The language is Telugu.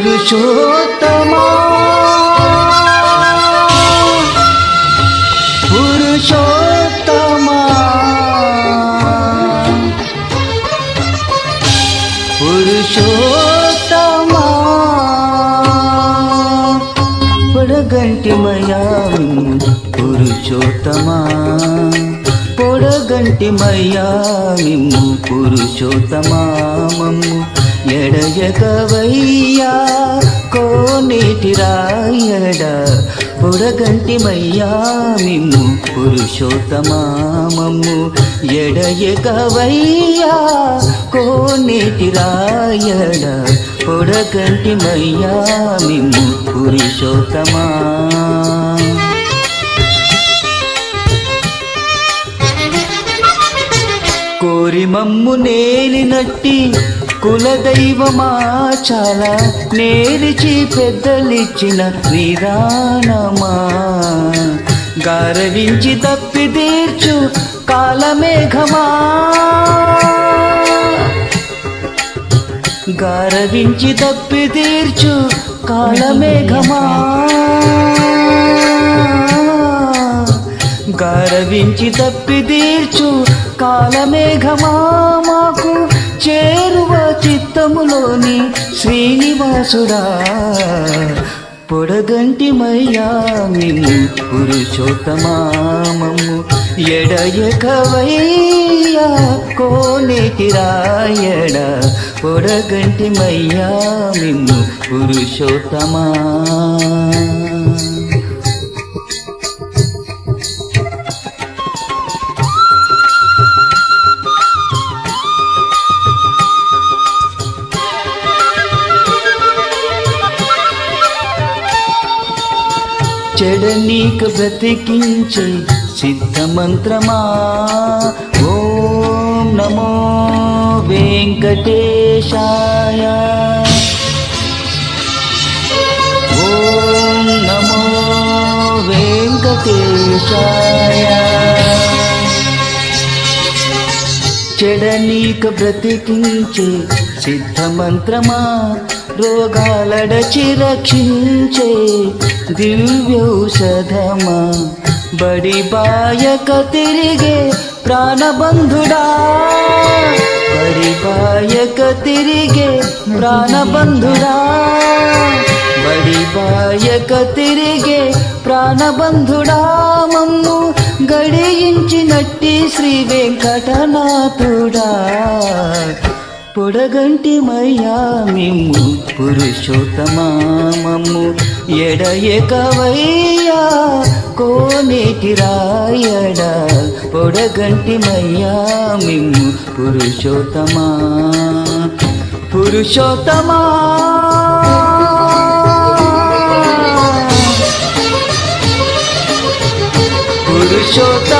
పురుషోత్తమా పురుషోత్తమా పురుషోత్తమా పొడగంటిమయ్యా మిమ్ము పురుషోత్తమా పొడగంటిమయ్యా మిమ్ము పురుషోత్తమా మమ్ము ఎడయకవయ్యా కోనేటి రాయడ పొడగంటిమయ్యా మిమ్ము పురుషోత్తమా మమ్ము ఎడయకవయ్యా కోనేటి రాయడ పొడగంటిమయ్యా మిమ్ము పురుషోత్తమా కోరి మమ్ము నేలినట్టి కులదైవమా చాలా నేరిచి పెద్దలిచ్చిన నిదానమా గారవించి తప్పి తీర్చు కాలమేఘమా గారవించి తప్పి తీర్చు కాలమేఘమా గారవించి తప్పి తీర్చు కాలమేఘమా మాకు చేరువ చిత్తములోని శ్రీనివాసుడా పొడగంటిమయ్యా మిమ్ము పురుషోత్తమా మమ్ము ఎడయకవయ్యా కోనేటి రాయడ పొడగంటిమయ్యా మిమ్ము పురుషోత్తమా చెడనీక బ్రతికించే సిద్ధమంత్రమా ఓం నమో వెంకటేశాయ ఓం నమో వెంకటేశాయ చెడనీక బ్రతికించే సిద్ధమంత్రమా రోగాలడచి రక్షించే దివ్యౌషధమా బడి బాయక తిరిగే ప్రాణబంధుడా బడి బాయక తిరిగే ప్రాణబంధుడా బడి బాయక తిరిగే ప్రాణబంధుడా మమ్ము గడియించినట్టి శ్రీ వెంకటనాథుడా పొడగంటిమయ్యా మిమ్ము పురుషోత్తమా మమ్ము ఎడయకవయ్యా కోనేటి రాయడ పొడగంటిమయ్యా మిమ్ము పురుషోత్తమా పురుషోత్తమా పురుషోత్తమా